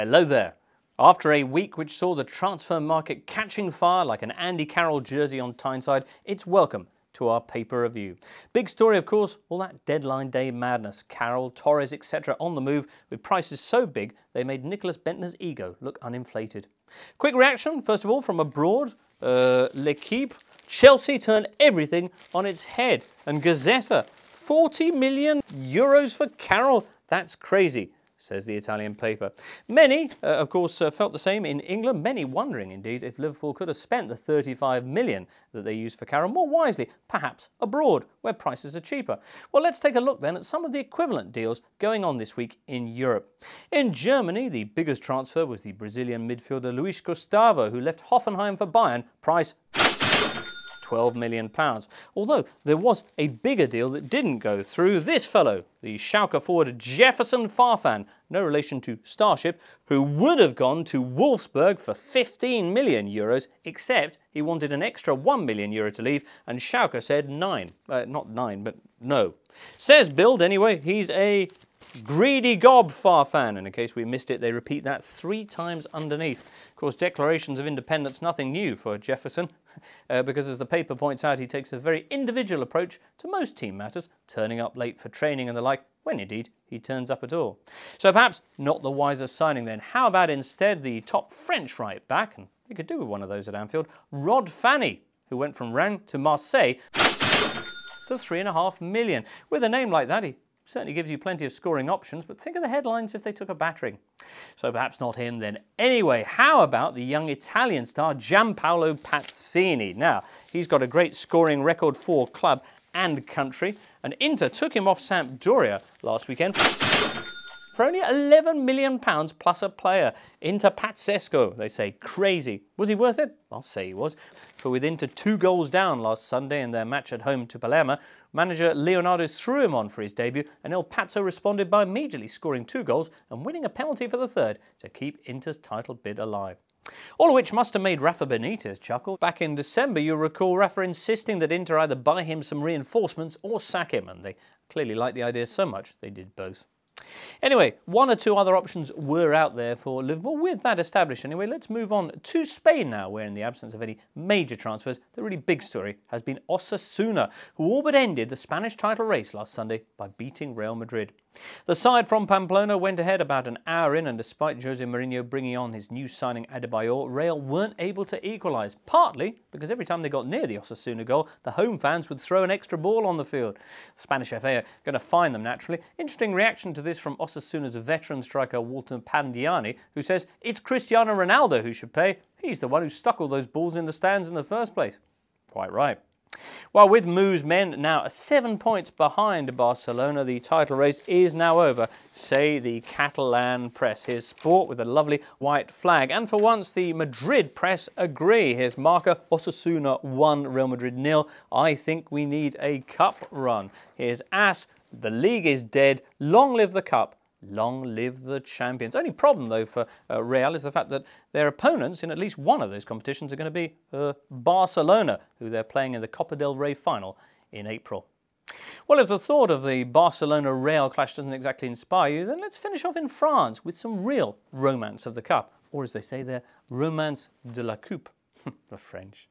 Hello there. After a week which saw the transfer market catching fire like an Andy Carroll jersey on Tyneside, it's welcome to our paper review. Big story, of course, all that deadline day madness. Carroll, Torres, etc. on the move with prices so big they made Nicholas Bendtner's ego look uninflated. Quick reaction, first of all, from abroad. L'Equipe. Chelsea turned everything on its head. And Gazzetta, 40 million euros for Carroll. That's crazy, says the Italian paper. Many, of course, felt the same in England, many wondering, indeed, if Liverpool could have spent the 35 million that they used for Carroll more wisely, perhaps abroad, where prices are cheaper. Well, let's take a look then at some of the equivalent deals going on this week in Europe. In Germany, the biggest transfer was the Brazilian midfielder Luis Gustavo, who left Hoffenheim for Bayern, price £12 million. Although there was a bigger deal that didn't go through. This fellow, the Schalke forward Jefferson Farfan, no relation to Starship, who would have gone to Wolfsburg for 15 million euros, except he wanted an extra 1 million euro to leave, and Schalke said not nine, but no. Says Bild, anyway, he's a greedy gob Farfan, and in case we missed it, they repeat that 3 times underneath. Of course, declarations of independence, nothing new for Jefferson, because as the paper points out, he takes a very individual approach to most team matters, turning up late for training and the like, when indeed he turns up at all. So perhaps not the wisest signing then. How about instead the top French right back, and you could do with one of those at Anfield, Rod Fanny, who went from Rennes to Marseille for 3.5 million. With a name like that, he certainly gives you plenty of scoring options, but think of the headlines if they took a battering. So perhaps not him then. Anyway, how about the young Italian star Gianpaolo Pazzini? Now, he's got a great scoring record for club and country, and Inter took him off Sampdoria last weekend for only £11 million plus a player. Inter pazzesco, they say. Crazy. Was he worth it? I'll say he was. For with Inter 2 goals down last Sunday in their match at home to Palermo, manager Leonardo threw him on for his debut, and El Pazzo responded by immediately scoring 2 goals and winning a penalty for the third to keep Inter's title bid alive. All of which must have made Rafa Benitez chuckle. Back in December, you'll recall Rafa insisting that Inter either buy him some reinforcements or sack him, and they clearly liked the idea so much they did both. Anyway, 1 or 2 other options were out there for Liverpool. With that established anyway, let's move on to Spain now, where in the absence of any major transfers, the really big story has been Osasuna, who all but ended the Spanish title race last Sunday by beating Real Madrid. The side from Pamplona went ahead about an hour in, and despite Jose Mourinho bringing on his new signing Adebayor, Real weren't able to equalise, partly because every time they got near the Osasuna goal, the home fans would throw an extra ball on the field. The Spanish FA are going to fine them naturally. Interesting reaction to this from Osasuna's veteran striker Walter Pandiani, who says it's Cristiano Ronaldo who should pay. He's the one who stuck all those balls in the stands in the first place. Quite right. While with Mou's men now 7 points behind Barcelona, the title race is now over, say the Catalan press. Here's Sport with a lovely white flag. And for once, the Madrid press agree. Here's marker, Osasuna 1, Real Madrid 0. I think we need a cup run. Here's AS, the league is dead. Long live the cup. Long live the champions. Only problem, though, for Real is the fact that their opponents in at least one of those competitions are going to be Barcelona, who they're playing in the Copa del Rey final in April. Well, if the thought of the Barcelona-Real clash doesn't exactly inspire you, then let's finish off in France with some real romance of the cup. Or as they say there, romance de la coupe. The French.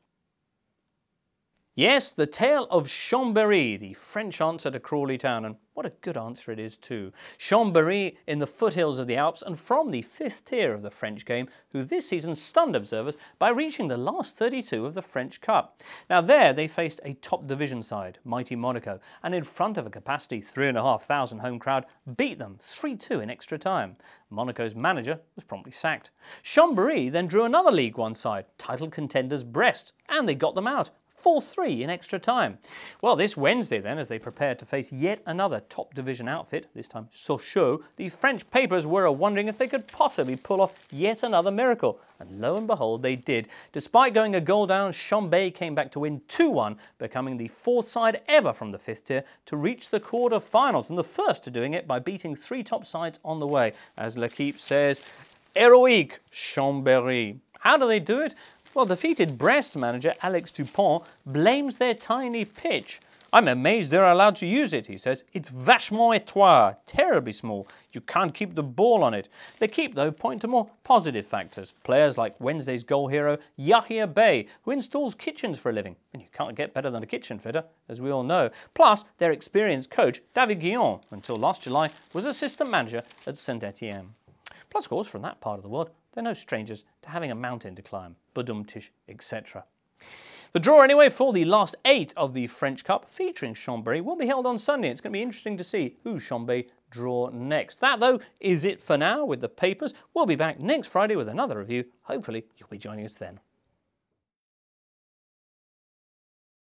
Yes, the tale of Chambéry, the French answer to Crawley Town, and what a good answer it is too. Chambéry in the foothills of the Alps and from the 5th tier of the French game, who this season stunned observers by reaching the last 32 of the French Cup. Now there they faced a top division side, mighty Monaco, and in front of a capacity 3,500 home crowd, beat them 3-2 in extra time. Monaco's manager was promptly sacked. Chambéry then drew another League One side, title contenders Brest, and they got them out. 4-3 in extra time. Well, this Wednesday then, as they prepared to face yet another top division outfit, this time Sochaux, the French papers were wondering if they could possibly pull off yet another miracle. And lo and behold, they did. Despite going a goal down, Chambéry came back to win 2-1, becoming the 4th side ever from the 5th tier to reach the quarter-finals, and the first to doing it by beating 3 top sides on the way. As L'Equipe says, Héroïque Chambéry. How do they do it? Well, defeated Brest manager Alex Dupont blames their tiny pitch. I'm amazed they're allowed to use it, he says. It's vachement étroit, terribly small. You can't keep the ball on it. They keep, though, point to more positive factors. Players like Wednesday's goal hero, Yahya Bey, who installs kitchens for a living. And you can't get better than a kitchen fitter, as we all know. Plus, their experienced coach, David Guillon, until last July, was assistant manager at Saint-Etienne. Plus, of course, from that part of the world, they're no strangers to having a mountain to climb, badumtish, etc. The draw, anyway, for the last 8 of the French Cup featuring Chambéry will be held on Sunday. It's going to be interesting to see who Chambéry draw next. That, though, is it for now with the papers. We'll be back next Friday with another review. Hopefully, you'll be joining us then.